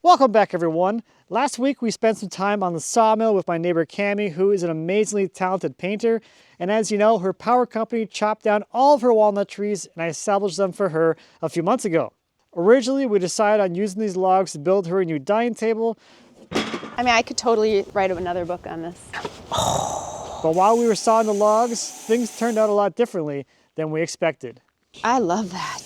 Welcome back, everyone. Last week we spent some time on the sawmill with my neighbor Cammy, who is an amazingly talented painter. And as you know, her power company chopped down all of her walnut trees and I salvaged them for her a few months ago. Originally, we decided on using these logs to build her a new dining table. I mean, I could totally write another book on this. But while we were sawing the logs, things turned out a lot differently than we expected. I love that.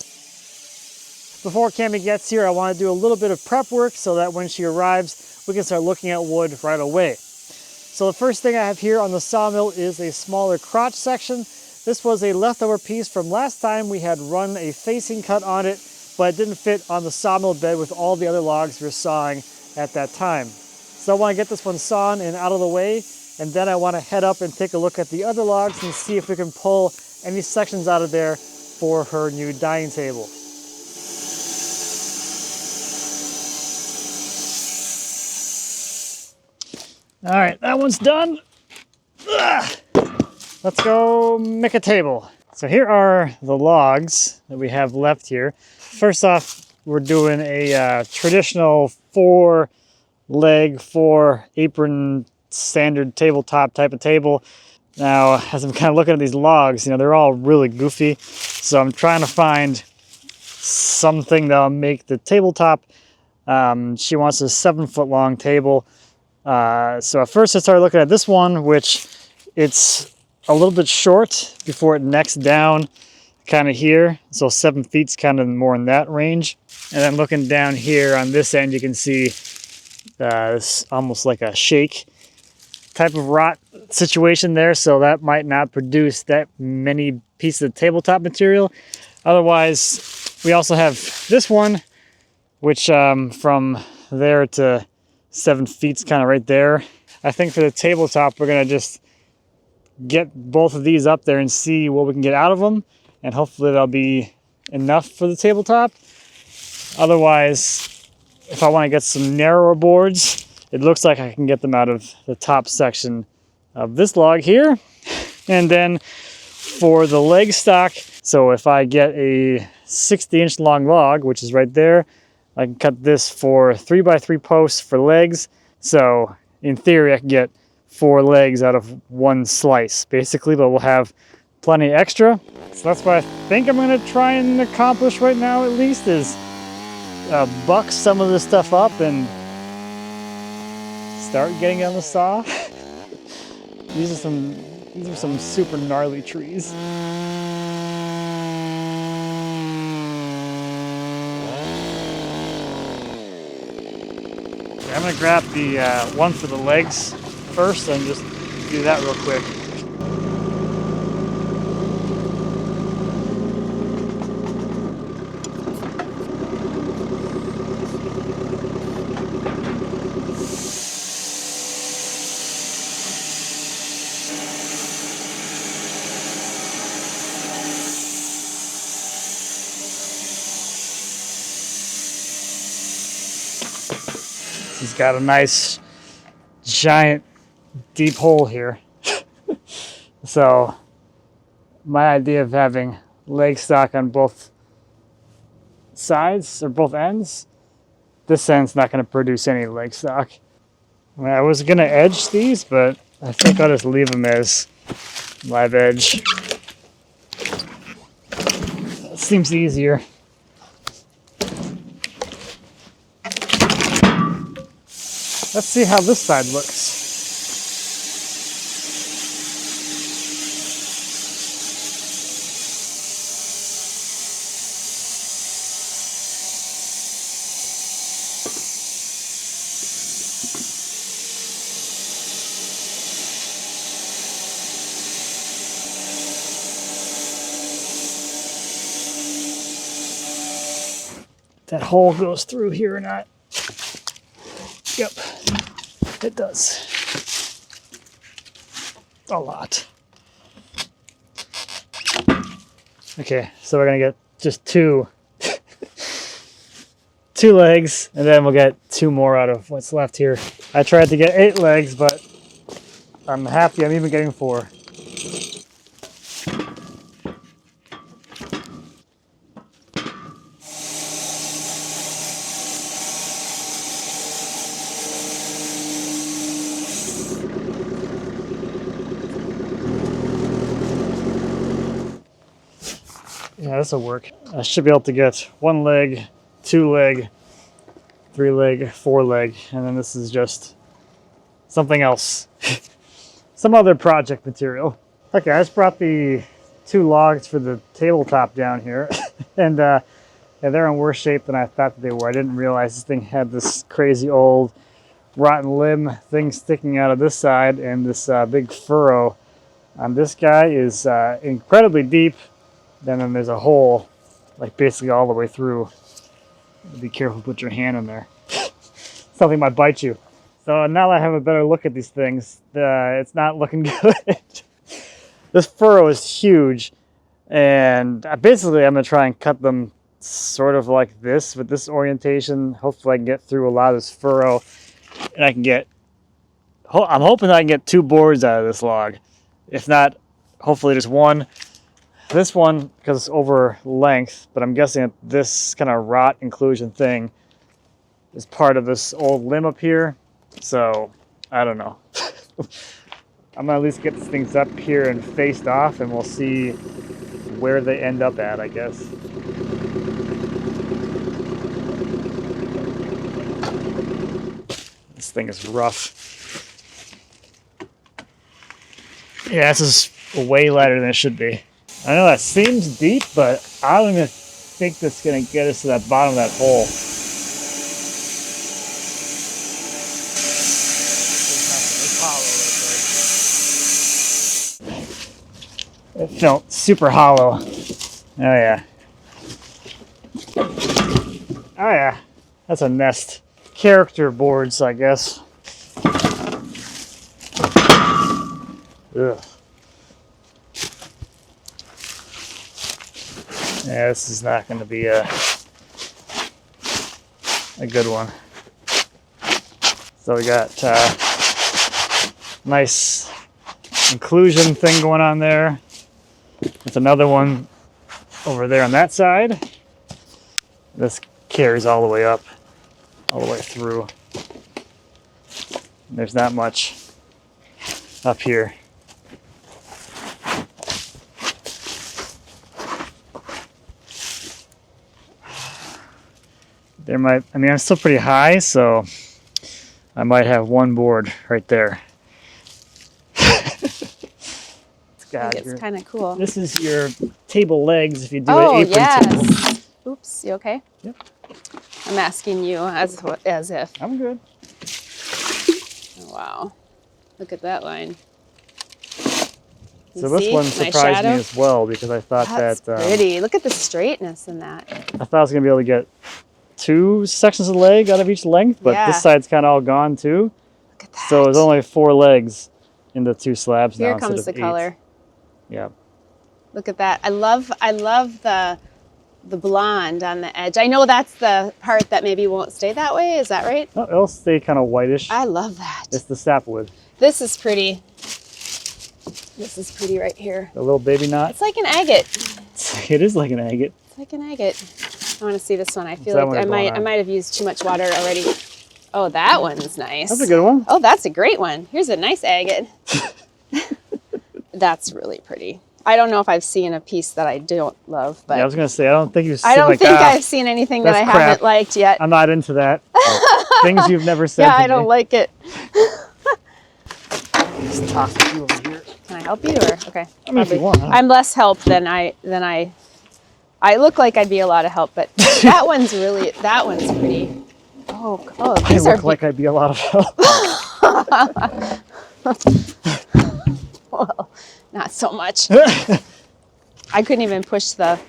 Before Cammy gets here, I want to do a little bit of prep work so that when she arrives, we can start looking at wood right away. So the first thing I have here on the sawmill is a smaller crotch section. This was a leftover piece from last time we had run a facing cut on it, but it didn't fit on the sawmill bed with all the other logs we were sawing at that time. So I want to get this one sawn and out of the way, and then I want to head up and take a look at the other logs and see if we can pull any sections out of there for her new dining table. All right, that one's done. Ugh. Let's go make a table. So here are the logs that we have left here. First off, we're doing a traditional 4-leg, 4-apron standard tabletop type of table. Now, as I'm kind of looking at these logs, they're all really goofy. So I'm trying to find something that'll make the tabletop. She wants a 7-foot long table. So at first I started looking at this one, which it's a little bit short before it necks down kind of here. So 7 feet's kind of more in that range. And then looking down here on this end, you can see it's almost like a shake type of rot situation there. So that might not produce that many pieces of tabletop material. Otherwise, we also have this one, which from there to 7 feet's kind of right there. I think for the tabletop, we're gonna just get both of these up there and see what we can get out of them. And hopefully that'll be enough for the tabletop. Otherwise, if I want to get some narrower boards, it looks like I can get them out of the top section of this log here. And then for the leg stock, so if I get a 60-inch long log, which is right there, I can cut this for 3x3 posts for legs. So in theory, I can get 4 legs out of one slice, basically, but we'll have plenty extra. So that's what I think I'm gonna try and accomplish right now, at least, is buck some of this stuff up and start getting it on the saw. These are some super gnarly trees. I'm gonna grab the one for the legs first and just do that real quick. He's got a nice giant deep hole here. So my idea of having leg stock on both sides or both ends, this end's not going to produce any leg stock. I mean, I was going to edge these, but I think I'll just leave them as live edge. That seems easier. Let's see how this side looks. That hole goes through here or not. Yep, it does. A lot. Okay, so we're gonna get just two legs, and then we'll get 2 more out of what's left here. I tried to get 8 legs, but I'm happy I'm even getting 4. Yeah, this will work. I should be able to get 1 leg, 2 leg, 3 leg, 4 leg, and then this is just something else. Some other project material. Okay, I just brought the 2 logs for the tabletop down here, and yeah, they're in worse shape than I thought that they were. I didn't realize this thing had this crazy old rotten limb thing sticking out of this side, and this big furrow on this guy is incredibly deep. Then there's a hole, like basically all the way through. Be careful to put your hand in there. Something might bite you. So now that I have a better look at these things, it's not looking good. This furrow is huge, and basically I'm going to try and cut them sort of like this, with this orientation. Hopefully I can get through a lot of this furrow, and I can get, I'm hoping I can get 2 boards out of this log. If not, hopefully just 1. This one, because it's over length, but I'm guessing that this kind of rot inclusion thing is part of this old limb up here. So, I don't know. I'm going to at least get these things up here and faced off, and we'll see where they end up at, I guess. This thing is rough. Yeah, this is way lighter than it should be. I know that seems deep, but I don't even think that's going to get us to that bottom of that hole. It felt super hollow. Oh yeah. Oh yeah. That's a nest. Character boards, I guess. Ugh. Yeah, this is not going to be a good one. So we got nice inclusion thing going on there. There's another one over there on that side. This carries all the way up, all the way through. There's not much up here. There might, I mean, I'm still pretty high, so I might have 1 board right there. It's kind of cool. This is your table legs if you do an an apron table. Yes. Oops, you okay? Yep. I'm asking you as if. I'm good. Oh, wow. Look at that line. So this one surprised me as well, because I thought That's pretty. Look at the straightness in that. I thought I was going to be able to get 2 sections of leg out of each length, but this side's kind of all gone too. Look at that. So there's only 4 legs in the 2 slabs now. Here comes the color. Yeah. Look at that. I love the blonde on the edge. I know that's the part that maybe won't stay that way. Is that right? Oh, it'll stay kind of whitish. I love that. It's the sapwood. This is pretty. This is pretty right here. The little baby knot. It's like an agate. It is like an agate. It's like an agate. I want to see this one. I feel like I might have used too much water already. Oh, that one's nice. That's a good one. Oh, that's a great one. Here's a nice agate. That's really pretty. I don't know if I've seen a piece that I don't love, but yeah, I was gonna say I don't think you've seen. I don't think I've seen anything that I haven't liked yet. I'm not into that. Things you've never said. Yeah, I don't like it. Just toss a few over here. Can I help you, or okay? I mean, if you want. Huh? I'm less help than I. I look like I'd be a lot of help, but that one's pretty. Oh, these I look like I'd be a lot of help. Well, not so much. I couldn't even push the.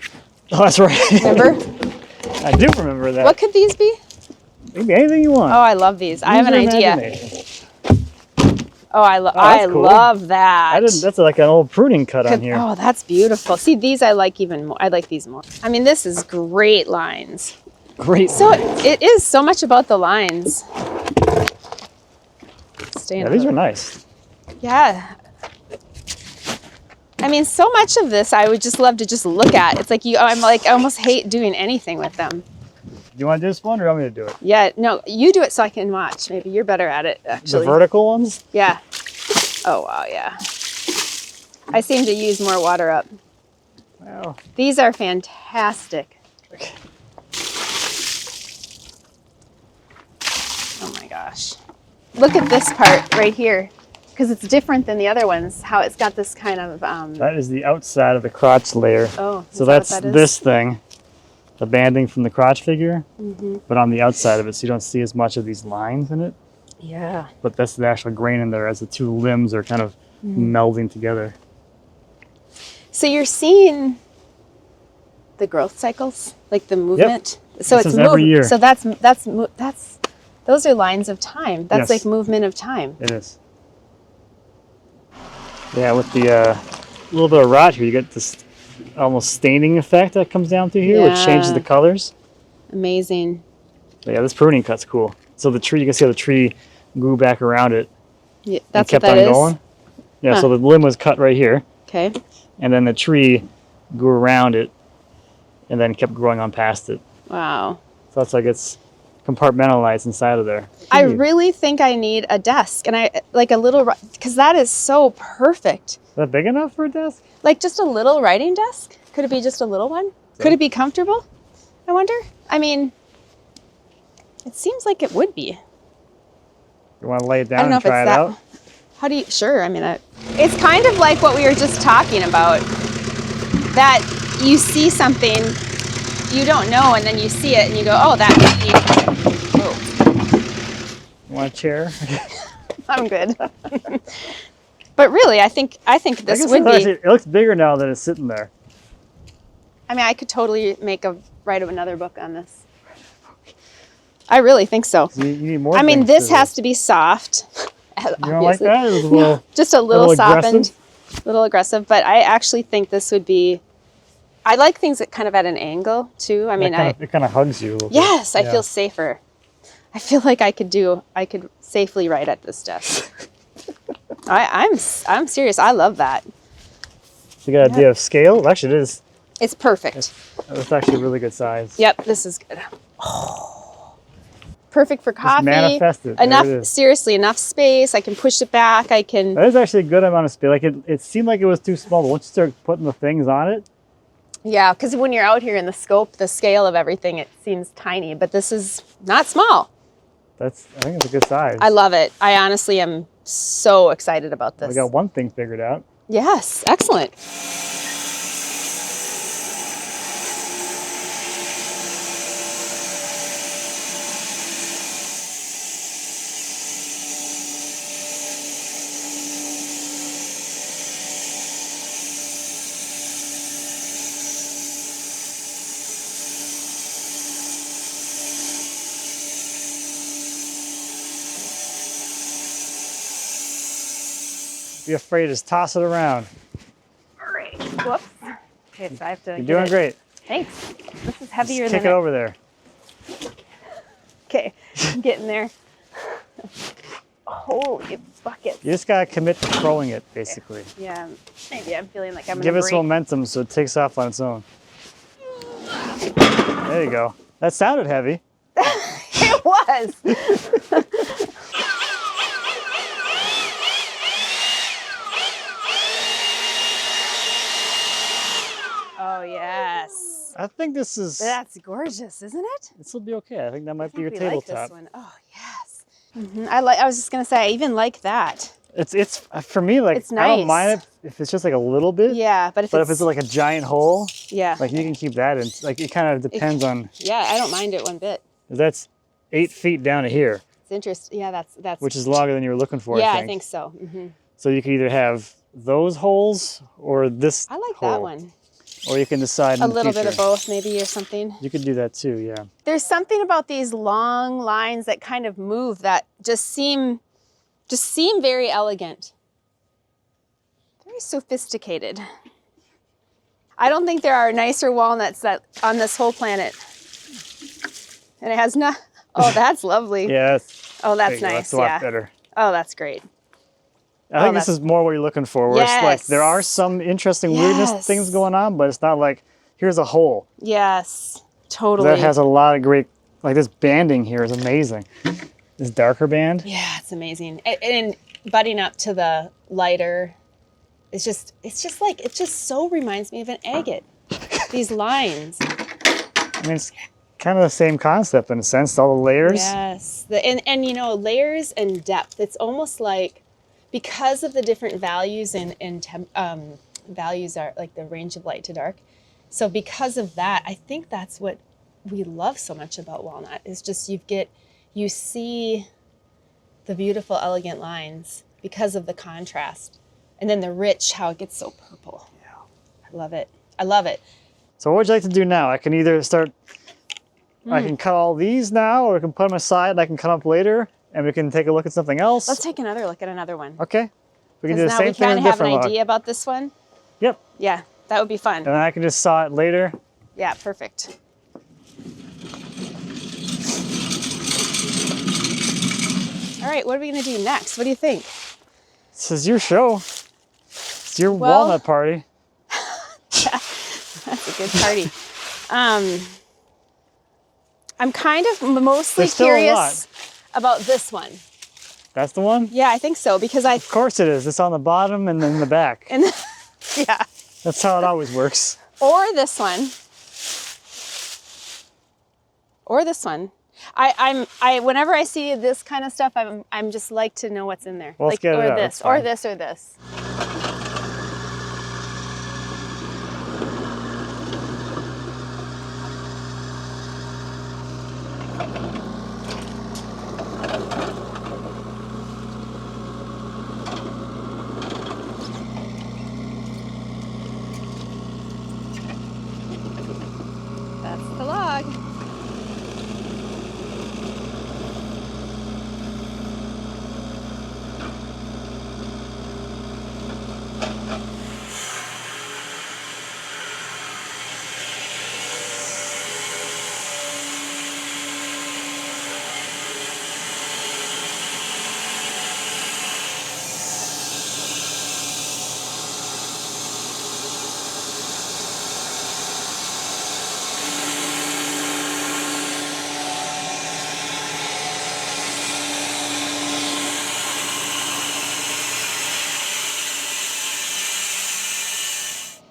Oh, that's right. Remember? I do remember that. What could these be? Maybe anything you want. Oh, I love these. I have an idea. Oh, I cool. love that. That's like an old pruning cut on here. Oh, that's beautiful. See, these I like even more. I like these more. I mean, this is great lines. Great. So it is so much about the lines. Yeah, these are nice. Yeah. I mean, so much of this I would just love to just look at. It's like I almost hate doing anything with them. Do you want to do this one, or you want me to do it? Yeah, no, you do it so I can watch. Maybe you're better at it, actually. The vertical ones? Yeah. Oh, wow, yeah. I seem to use more water up. Well, These are fantastic. okay. Oh my gosh. Look at this part right here, because it's different than the other ones, how it's got this kind of, That is the outside of the crotch layer. oh, So is that what that's that is? this thing, the banding from the crotch figure, but on the outside of it, so you don't see as much of these lines in it. Yeah. But that's the actual grain in there as the two limbs are kind of melding together. So you're seeing the growth cycles, like the movement. So This it's is every year. So those are lines of time. That's Yes. like movement of time. It is. Yeah, with the little bit of rot here, you get this almost staining effect that comes down through here, which changes Yeah. the colors. Amazing. But yeah, this pruning cut's cool. So the tree, you can see how the tree grew back around it Yeah, and that's kept what that on is. going. Yeah, Huh. so the limb was cut right here, Okay. and then the tree grew around it, and then kept growing on past it. Wow. So that's like it's compartmentalized inside of there. I really think I need a desk, and I like a little, because that is so perfect. Is that big enough for a desk? Like just a little writing desk? Could it be just a little one? Could it be comfortable? I wonder. I mean, it seems like it would be. You want to lay it I down don't know and if it's try it that. out? How do you? Sure. I mean, it's kind of like what we were just talking about. That you see something you don't know, and then you see it, and you go, "Oh, that could be." Oh, You want a chair? I'm good. But really, I think this would be. Actually, it looks bigger now than it's sitting there. I mean, I could totally write another book on this. I really think so. You need more. I mean, things this to has to be soft. You don't like that? It was a little, Just a little aggressive? softened, a little aggressive. But I actually think this would be. I like things that kind of at an angle too. I mean, it kind of hugs you a little bit. yes, I Yeah. feel safer. I feel like I could safely write at this desk. I'm serious. I love that. So you got an idea of scale? Actually, it is. It's perfect. It's actually a really good size. Yep, this is good. Perfect for coffee. manifest it. There Enough, it is. seriously, enough space. I can push it back. I can. That is actually a good amount of space. Like it seemed like it was too small, but once you start putting the things on it, Yeah, because when you're out here in the scale of everything, it seems tiny, but this is not small. I think it's a good size. I love it. I honestly am so excited about this. We got one thing figured out. Yes, excellent. Be afraid to just toss it around. All right. Whoops. Okay, so I have to. You're doing great. Thanks. This is heavier Just than kick it over there. Okay, I'm getting there. Holy buckets. You just gotta commit to throwing it, basically. Yeah, maybe I'm feeling like I'm Give gonna it break. some momentum so it takes off on its own. There you go. That sounded heavy. It was. Oh yes. I think this is. That's gorgeous, isn't it? This will be okay. I think that might be I your think we like tabletop. this one. Oh yes. I was just gonna say I even like that. It's for me like It's I don't nice. mind it if it's just like a little bit. Yeah, but if it's like a giant hole, yeah, like you can keep that in. Like it kind of depends on. yeah, I don't mind it one bit. That's 8 feet down to here, It's interesting. Yeah, that's which is longer than you were looking for. yeah, I think so. So you can either have those holes or this. I like hole, that one. Or you can decide in A the little bit future. of both, maybe, or something. You could do that too. Yeah. There's something about these long lines that kind of move that just seem very elegant, very sophisticated. I don't think there are nicer walnuts that on this whole planet. And it has not. Oh, that's lovely. Yeah. Oh, there that's you go. nice. That's a lot Yeah. better. Oh, that's great. I think this is more what you're looking for. Where it's like there are Yes. some interesting weirdness Yes. things going on, but it's not like here's a hole. Yes, totally. That has a lot of great, like this banding here is amazing. This darker band. Yeah, it's amazing. And budding up to the lighter, it just so reminds me of an agate. these lines. I mean, it's kind of the same concept in a sense, all the layers. Yes, and you know, layers and depth. It's almost like, because of the different values and values are like the range of light to dark. So because of that, I think that's what we love so much about walnut, is just you see the beautiful, elegant lines because of the contrast. And then the rich, how it gets so purple. Yeah. I love it. I love it. So what would you like to do now? I can either start, I can cut all these now, or I can put them aside and I can cut them up later, and we can take a look at something else. Let's take another look at another one. Okay. We can do the now same we thing with kind a of have an different log. idea about this one. Yep. Yeah, that would be fun. And then I can just saw it later. Yeah, perfect. All right, what are we gonna do next? What do you think? This is your show. It's your walnut party. That's a good party. I'm kind of mostly curious about this one. That's the one? Yeah, I think so, because Of course it is. It's on the bottom and then the back. And yeah. That's how it always works. Or this one. Or this one. I whenever I see this kind of stuff, I'm just like to know what's in there. Well, let's get it out. This, or this, or this. That's the log.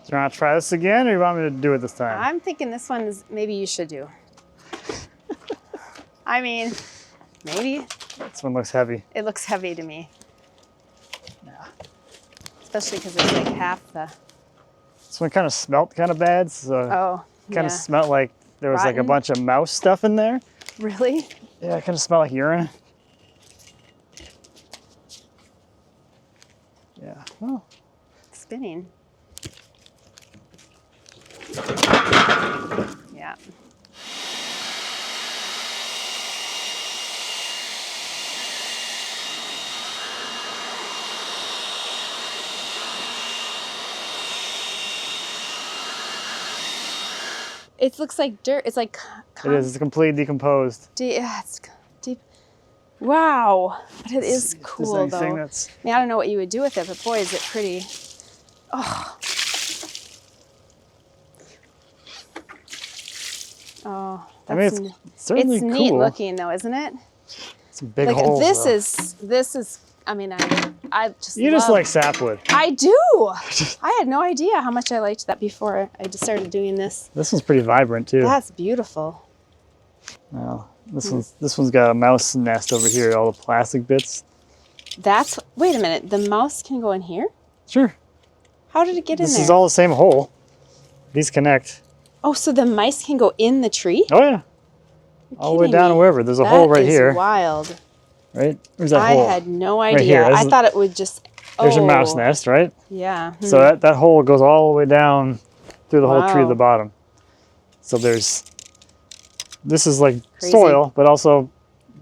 Do you want to try this again, or you want me to do it this time? I'm thinking this one is maybe you should do. I mean, maybe. This one looks heavy. It looks heavy to me. Yeah. Especially because it's like half the. This one kind of smelled kind of bad. So kind of smelled like there was like a bunch of mouse stuff in there. Really? Yeah, it kind of smelled like urine. Yeah. Well. Spinning. Yeah. It looks like dirt. It's like. It is. It's completely decomposed. It's deep. Wow. But it is cool, though. I mean, I don't know what you would do with it, but boy, is it pretty. Oh. Oh, that's, I mean, it's certainly it's cool. neat looking, though, isn't it? It's a big like hole. this is. I mean, I just. You just like sapwood. I do. I had no idea how much I liked that before I just started doing this. This one's pretty vibrant too. That's beautiful. Wow. This one's got a mouse nest over here. All the plastic bits. Wait a minute. The mouse can go in here? Sure. How did it get in there? This is all the same hole. These connect. Oh, so the mice can go in the tree? Oh yeah. All the way down to wherever. There's a hole right here. That is wild. Right? Where's that hole? I had no idea. Right here. I thought it would just. There's your mouse nest, right? Yeah. So that hole goes all the way down through the whole tree to the bottom. So this is like soil, but also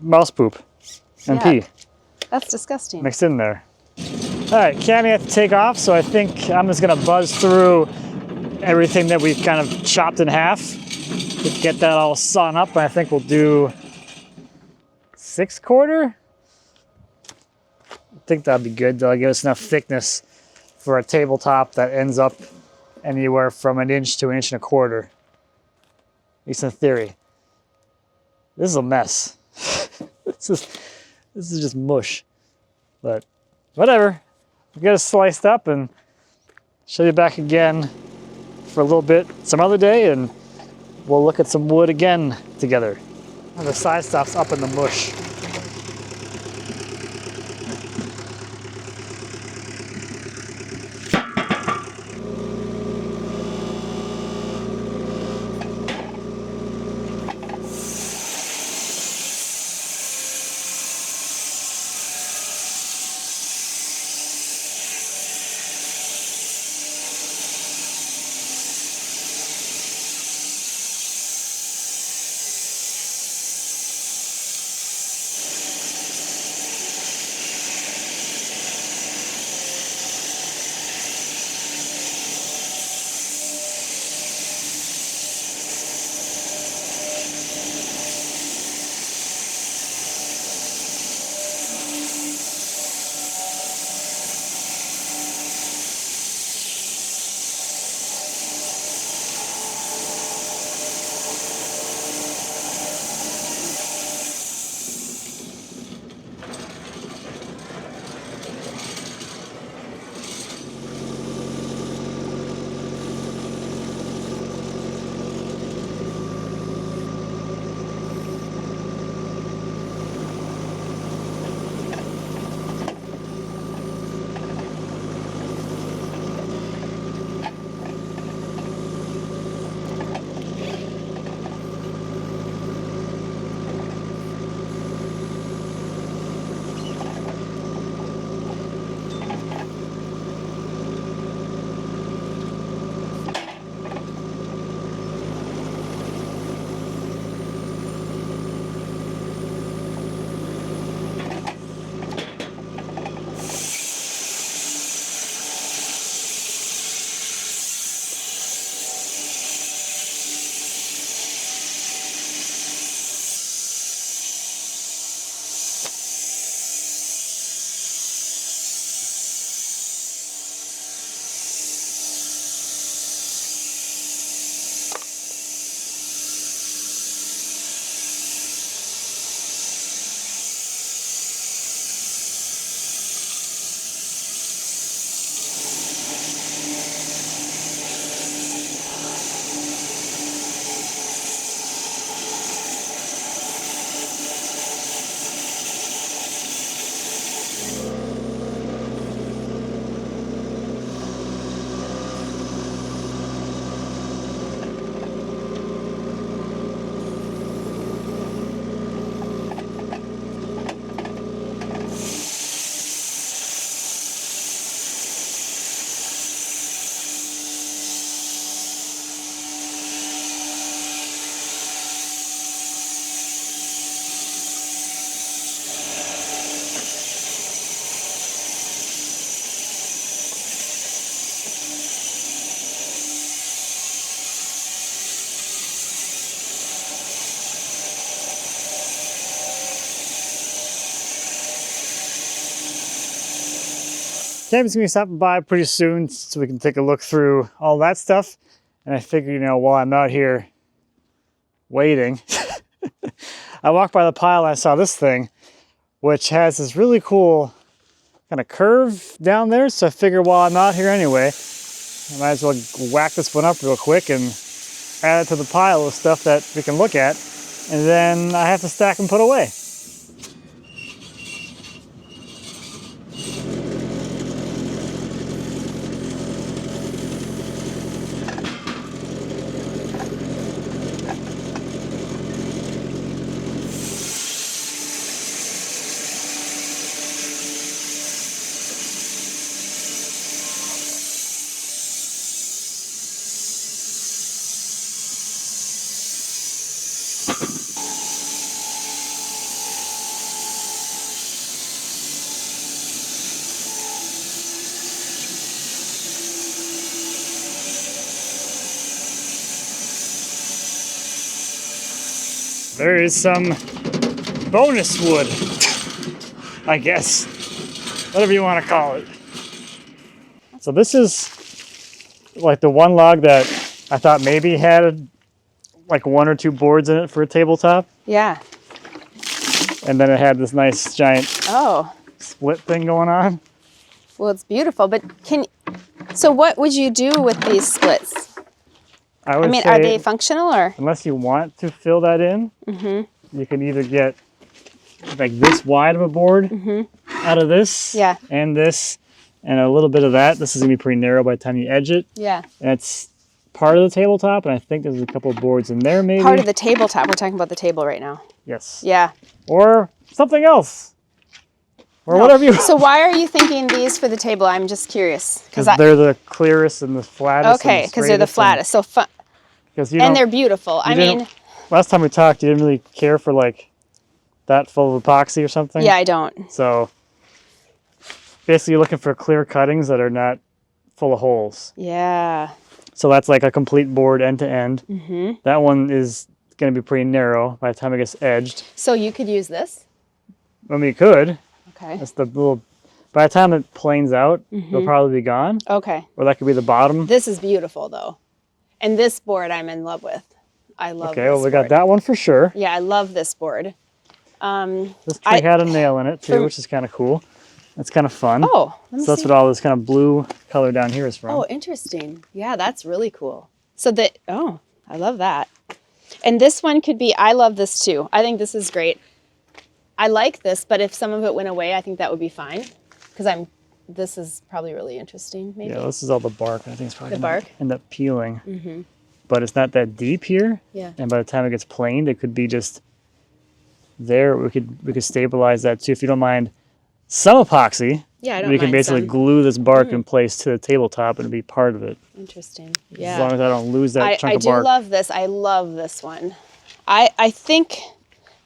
mouse poop and pee. That's disgusting. Mixed in there. All right, Cammy had to take off, so I think I'm just gonna buzz through everything that we've kind of chopped in half to get that all sawn up. And I think we'll do 6/4. I think that'd be good. That'll give us enough thickness for a tabletop that ends up anywhere from 1 inch to 1.25 inches. At least in theory. This is a mess. This is just mush. But whatever. We'll get it sliced up and show you back again for for a little bit some other day, and we'll look at some wood again together. And the side stuff's up in the mush. Cammy's gonna be stopping by pretty soon so we can take a look through all that stuff. And I figured, you know, while I'm out here waiting, I walked by the pile and I saw this thing, which has this really cool kind of curve down there. So I figured while I'm out here anyway, I might as well whack this one up real quick and add it to the pile of stuff that we can look at. And then I have to stack and put away. There is some bonus wood, I guess, whatever you want to call it. So this is like the one log that I thought maybe had like 1 or 2 boards in it for a tabletop. Yeah. And then it had this nice giant split thing going on. Well, it's beautiful, but so what would you do with these splits? I would mean, say, are they functional or? unless you want to fill that in, you can either get like this wide of a board out of this and this and a little bit of that. This is going to be pretty narrow by the time you edge it. Yeah. And it's part of the tabletop, and I think there's a couple of boards in there maybe. Part of the tabletop. We're talking about the table right now. Yes. Yeah. Or something else. Or No. whatever you So why are you thinking these for the table? I'm just curious. Because they're the clearest and the flattest. Okay, because they're the flattest. So fun. And they're beautiful. I mean, last time we talked, you didn't really care for like that full of epoxy or something. Yeah, I don't. So basically, you're looking for clear cuttings that are not full of holes. Yeah. So that's like a complete board end to end. That one is going to be pretty narrow by the time it gets edged. So you could use this? I mean, you could. Okay. That's the little. By the time it planes out, they'll probably be gone. Okay. Or that could be the bottom. This is beautiful, though. And this board I'm in love with. I love Okay, this well, we board. got that one for sure. Yeah, I love this board. This tree had a nail in it, too, which is kind of cool. It's kind of fun. Oh, let me So that's see. what all this kind of blue color down here is from. Oh, interesting. Yeah, that's really cool. So I love that. And this one could be, I love this too. I think this is great. I like this, but if some of it went away, I think that would be fine. Because this is probably really interesting, maybe. Yeah, this is all the bark. I think it's probably The gonna bark? end up peeling. But it's not that deep here. Yeah. And by the time it gets planed, it could be just there. We could stabilize that too if you don't mind some epoxy. Yeah, I don't we can mind basically some. glue this bark in place to the tabletop and be part of it. Interesting. As Yeah. long as I don't lose that chunk of bark. I do love this. I love this one. I think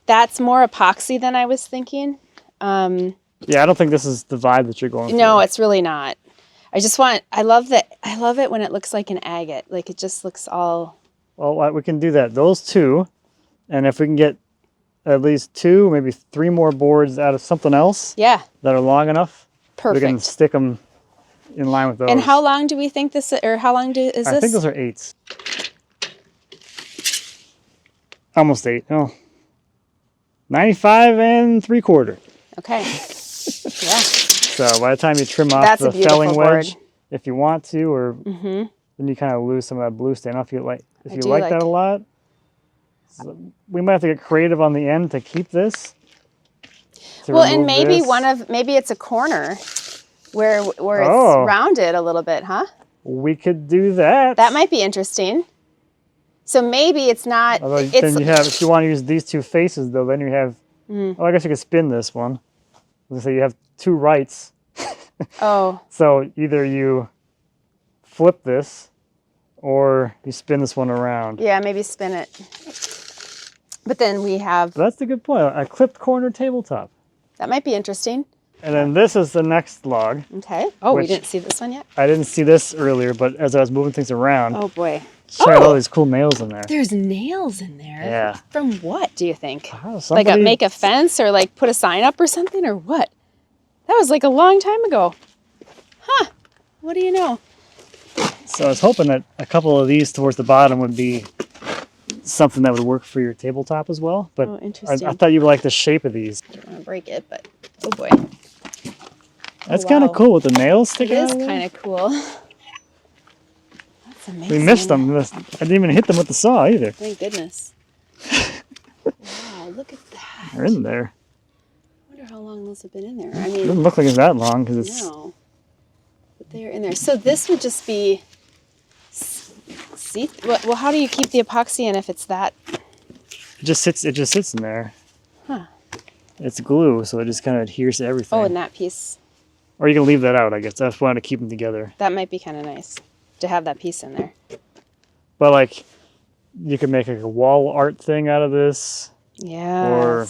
that's more epoxy than I was thinking. Yeah, I don't think this is the vibe that you're going for. No, it's really not. I love it when it looks like an agate. Like it just looks all. Well, we can do that. Those two. And if we can get at least 2, maybe 3 more boards out of something else Yeah. that are long enough, Perfect. we can stick them in line with those. And how long do we think this, or how long is this? I think those are 8s. Almost 8. No. 95 3/4. Okay. Yeah. So by the time you trim off That's a the beautiful felling board. wedge, if you want to, or then you kind of lose some of that blue stain. If you like do like like that a it. lot, so we might have to get creative on the end to keep this. To Well, and remove maybe this. maybe it's a corner where it's Oh. rounded a little bit, huh? We could do that. That might be interesting. So maybe it's not. Although It's then you have, if you want to use these 2 faces, though, then you have. Oh, I guess you could spin this one. So you have 2 rights. oh So either you flip this, or you spin this one around. yeah, maybe spin it. But then we have That's a good point. A clipped corner tabletop. that might be interesting. And then this is the next log. Okay. Oh, we Which- didn't see this one yet. I didn't see this earlier, but as I was moving things around, Oh boy. check out all these cool nails in there. There's nails in there. Yeah. From what do you think? Wow, Like somebody- make a fence or like put a sign up or something or what? That was like a long time ago. Huh. What do you know? So I was hoping that a couple of these towards the bottom would be something that would work for your tabletop as well. But Oh, interesting. I thought you would like the shape of these. I don't want to break it, but oh boy. That's wow. kind of cool with the nails It sticking is out. kind of cool. That's amazing. We missed them. I didn't even hit them with the saw either. Thank goodness. Wow, look at that. They're in there. I wonder how long those have been in there. I It mean, doesn't look like it's that long because it's. no. But they're in there. So this would just be. See, well, how do you keep the epoxy in if it's that? It just sits in there. Huh. It's glue, so it just kind of adheres to everything. Oh, and that piece. Or you can leave that out, I guess. That's why to keep them together. That might be kind of nice to have that piece in there. But like, you could make like a wall art thing out of this. Yeah.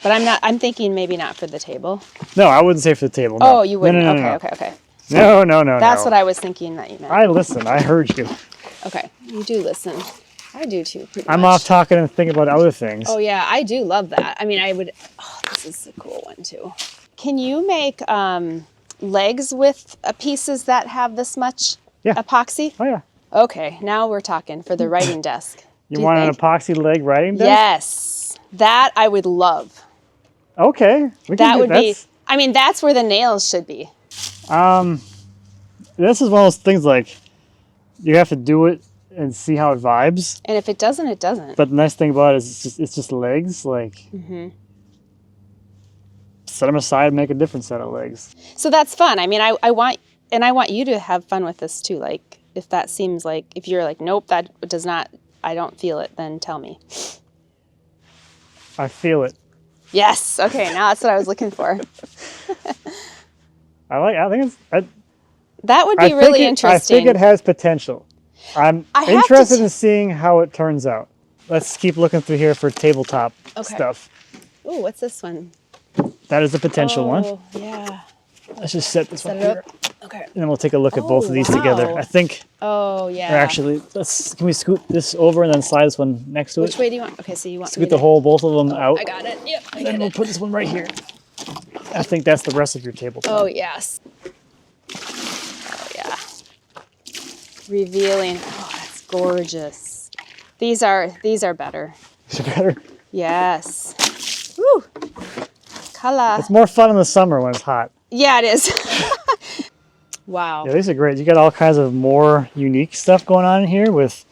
But I'm thinking maybe not for the table. No, I wouldn't say for the table. No. Oh, you wouldn't. No, Okay. No, That's what I was thinking that you meant. I listen. I heard you. Okay, you do listen. I do too, pretty I'm much. off talking and thinking about other things. Oh yeah, I do love that. I mean, I would. Oh, this is a cool one too. Can you make legs with pieces that have this much Yeah. epoxy? Oh yeah. Okay, now we're talking for the writing desk. You want an epoxy leg writing desk? Yes, that I would love. Okay. We can That do- would be. I mean, that's where the nails should be. This is one of those things like you have to do it and see how it vibes. And if it doesn't, it doesn't. But the nice thing about it is it's just legs. Like, set them aside and make a different set of legs. So that's fun. I mean, I want you to have fun with this too. Like, if that seems like, if you're like, nope, that does not, I don't feel it, then tell me. I feel it. Yes. Okay. Now that's what I was looking for. That would be really interesting. I think it has potential. I'm interested in seeing how it turns out. Let's keep looking through here for tabletop stuff. Ooh, what's this one? That is a potential one. Oh, yeah. Let's just set this one here. Okay. And then we'll take a look at both of these together. I think. Oh, yeah. Or actually, can we scoot this over and then slide this one next to it? Which way do you want? Okay, so you want scoot both of them out. I got it. Yep. And then we'll put this one right here. I think that's the rest of your tabletop. Oh, yes. Oh, yeah. Revealing. Oh, that's gorgeous. These are better. These are better? Yes. Woo. Color. It's more fun in the summer when it's hot. Yeah, it is. Wow. Yeah, these are great. You got all kinds of more unique stuff going on in here with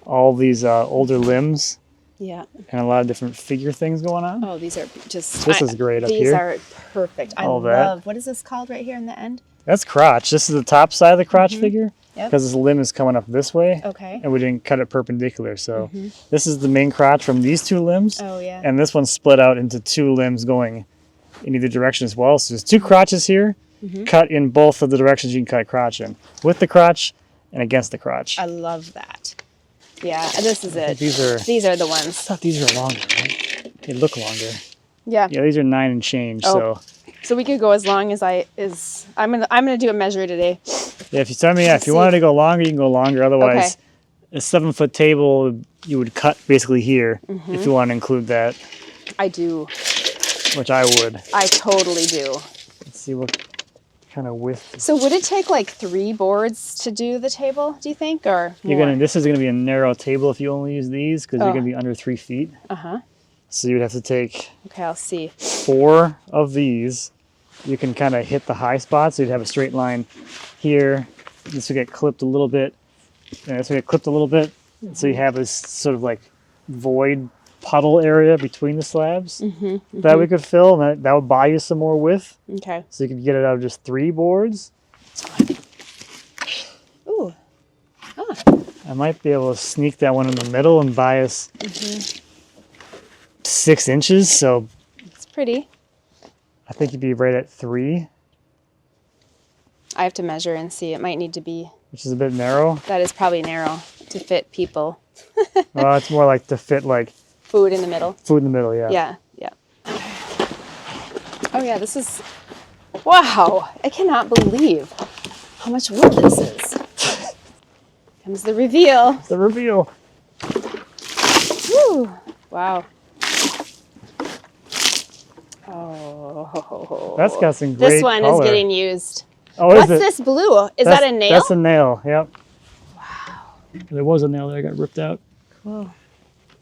all these older limbs. Yeah. And a lot of different figure things going on. Oh, these are just... This is great up here. These are perfect. I love... that. What is this called right here in the end? That's crotch. This is the top side of the crotch figure. Yep. Because this limb is coming up this way. Okay. And we didn't cut it perpendicular. So this is the main crotch from these two limbs. Oh, yeah. And this one's split out into two limbs going in either direction as well. So there's two crotches here. Cut in both of the directions you can cut crotch in. With the crotch and against the crotch. I love that. Yeah, this is it. These are the ones. I thought these were longer, right? They look longer. Yeah. Yeah, these are 9 and change. So we could go as long as I'm gonna do a measure today. Yeah, if you tell me, if you wanted to go longer, you can go longer. Otherwise, a 7-foot table you would cut basically here if you want to include that. I do. Which I would. I totally do. Let's see what kind of width. So would it take like 3 boards to do the table, do you think, or more? This is gonna be a narrow table if you only use these because you're gonna be under 3 feet. So you would have to take. Okay, I'll see. 4 of these. You can kind of hit the high spots. So you'd have a straight line here. This would get clipped a little bit. And this would get clipped a little bit. So you have this sort of like void puddle area between the slabs that we could fill, and that would buy you some more width. Okay. So you could get it out of just 3 boards. Ooh. I might be able to sneak that one in the middle and buy us 6 inches. So it's pretty. I think you'd be right at 3. I have to measure and see. It might need to be. Which is a bit narrow. That is probably narrow to fit people. Well, it's more like to fit like food in the middle. Food in the middle, yeah. Yeah, yeah. Oh yeah, this is, wow, I cannot believe how much wood this is. Comes the reveal. The reveal. Woo, wow. Oh. That's got some great This one color. is getting used. Oh, what's this blue? Is that a nail? That's a nail, yep. Wow. There was a nail there, got ripped out. Cool.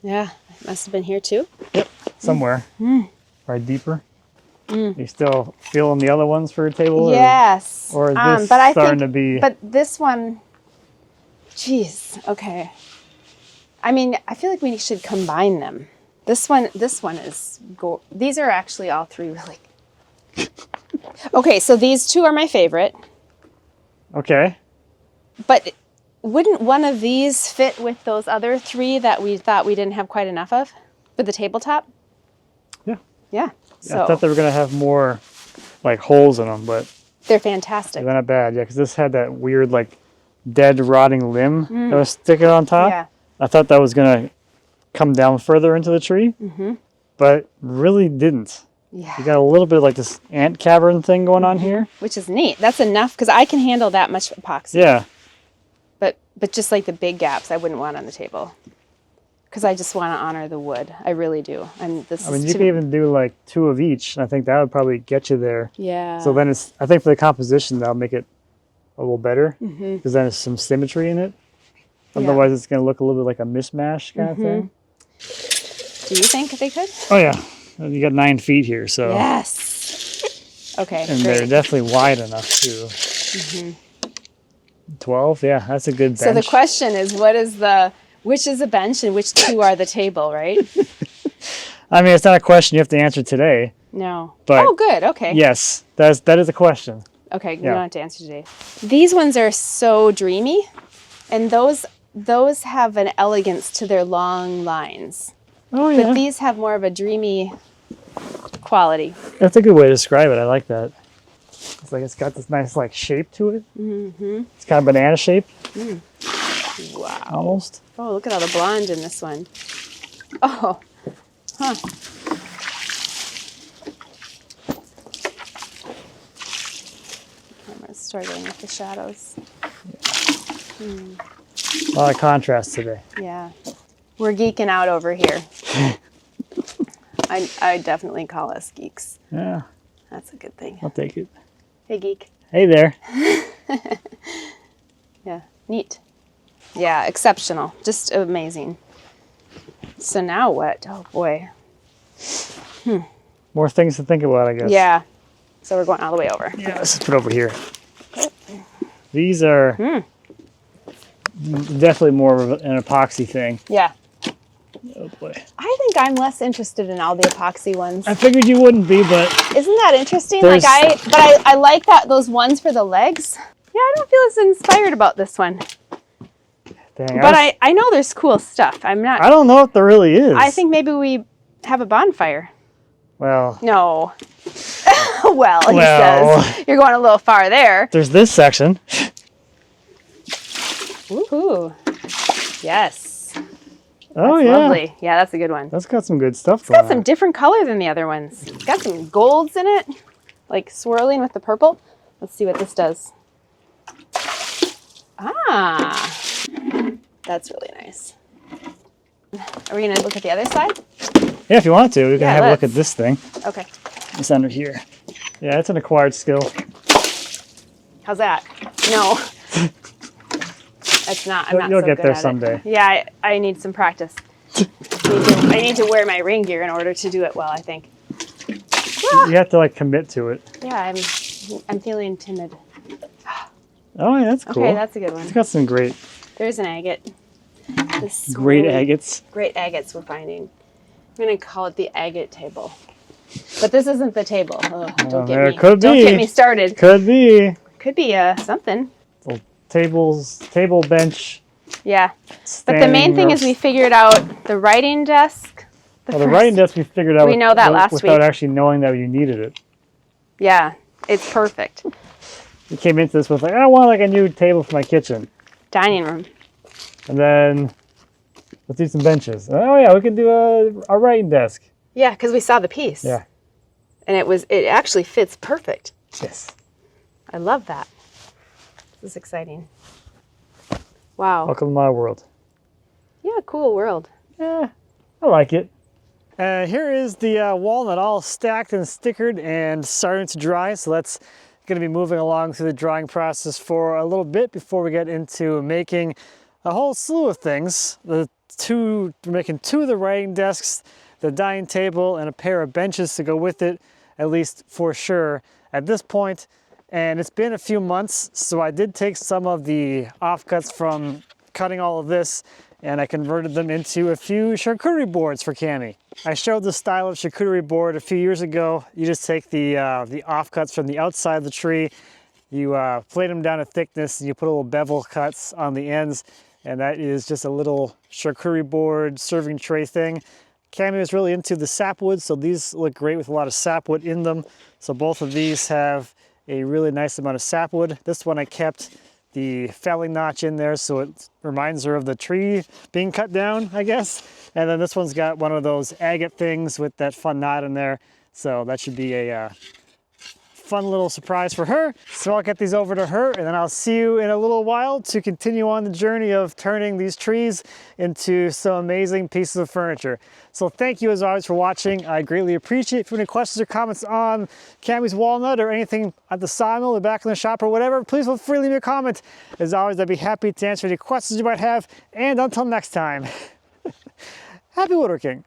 Yeah, it must have been here too. Yep, somewhere. Right deeper. You still feeling the other ones for a table? Yes. Or is this but starting to be... But this one, geez, okay. I mean, I feel like we should combine them. This one is, these are actually all 3 really. Okay, so these 2 are my favorite. Okay. But wouldn't one of these fit with those other 3 that we thought we didn't have quite enough of with the tabletop? Yeah. Yeah. So I thought they were going to have more like holes in them, but they're fantastic. They're not bad, yeah, because this had that weird like dead rotting limb that was sticking on top. Yeah. I thought that was going to come down further into the tree, but really didn't. Yeah. You got a little bit of like this ant cavern thing going on here. Which is neat. That's enough because I can handle that much epoxy. Yeah. But just like the big gaps, I wouldn't want on the table because I just want to honor the wood. I really do. And this. I mean, you can even do like 2 of each. And I think that would probably get you there. Yeah. So then I think for the composition, that'll make it a little better because then there's some symmetry in it. Otherwise, it's going to look a little bit like a mishmash kind of thing. Do you think they could? Oh, yeah. You got 9 feet here, so. Yes. Okay. And great. they're definitely wide enough, too. 12, yeah, that's a good bench. So the question is, which is a bench and which two are the table, right? I mean, it's not a question you have to answer today. No. But oh, good. Okay. Yes, that is a question. Okay, you don't have to answer today. These ones are so dreamy, and those have an elegance to their long lines. Oh, yeah. But these have more of a dreamy quality. That's a good way to describe it. I like that. It's like it's got this nice like shape to it. Mm-hmm. It's kind of banana shape. Mm. Wow. Almost. Oh, look at all the blonde in this one. Oh. Huh. I'm struggling with the shadows. A lot of contrast today. Yeah. We're geeking out over here. I definitely call us geeks. Yeah. That's a good thing. I'll take it. Hey, geek. Hey there. Yeah, neat. Yeah, exceptional. Just amazing. So now what? Oh, boy. More things to think about, I guess. Yeah. So we're going all the way over. Yeah, let's put it over here. These are definitely more of an epoxy thing. Yeah. Oh, boy. I think I'm less interested in all the epoxy ones. I figured you wouldn't be, but... Isn't that interesting? There's... I like those ones for the legs. Yeah, I don't feel as inspired about this one. Dang, but I know there's cool stuff. I don't know if there really is. I think maybe we have a bonfire. Well... No. well, he says. You're going a little far there. There's this section. Woohoo. Yes. Oh, that's yeah. Lovely. Yeah, that's a good one. That's got some good stuff It's got some different color than the other ones. It's got some golds in it, like swirling with the purple. Let's see what this does. Ah, that's really nice. Are we going to look at the other side? Yeah, if you want to. We can have a look at this thing. Okay. It's under here. Yeah, it's an acquired skill. How's that? No. It's not. I'm not You'll so get good there at someday. It. Yeah, I need some practice. I need to wear my rain gear in order to do it well, I think. You have to like commit to it. Yeah, I'm feeling timid. Oh, yeah, that's cool. Okay, that's a good one. It's got some great... There's an agate. Great agates. Great agates we're finding. I'm going to call it the agate table. But this isn't the table. Oh, don't get me started. Could be. Could be something. Table, bench. Yeah. But the main thing is we figured out the writing desk. The writing desk we figured out. We know that last without week. actually knowing that you needed it. Yeah, it's perfect. We came into this with like, I want like a new table for my kitchen. Dining room. And then let's do some benches. Oh yeah, we can do a writing desk. Yeah, because we saw the piece. Yeah. And it actually fits perfect. Yes. I love that. This is exciting. Wow. Welcome to my world. Yeah, cool world. Yeah, I like it. Here is the walnut all stacked and stickered and starting to dry. So that's going to be moving along through the drying process for a little bit before we get into making a whole slew of things. We're making 2 of the writing desks, the dining table, and a pair of benches to go with it, at least for sure at this point. And it's been a few months, so I did take some of the offcuts from cutting all of this and I converted them into a few charcuterie boards for Cammy. I showed the style of charcuterie board a few years ago. You just take the offcuts from the outside of the tree, you plate them down to thickness, and you put a little bevel cuts on the ends, and that is just a little charcuterie board serving tray thing. Cammy was really into the sapwood, so these look great with a lot of sapwood in them. So both of these have a really nice amount of sapwood. This one I kept the felling notch in there so it reminds her of the tree being cut down, I guess. And then this one's got one of those agate things with that fun knot in there. So that should be a fun little surprise for her. So I'll get these over to her and then I'll see you in a little while to continue on the journey of turning these trees into some amazing pieces of furniture. So thank you as always for watching. I greatly appreciate it. If you have any questions or comments on Cammy's walnut or anything at the sawmill or back in the shop or whatever, please feel free to leave me a comment. As always, I'd be happy to answer any questions you might have. And until next time, happy woodworking.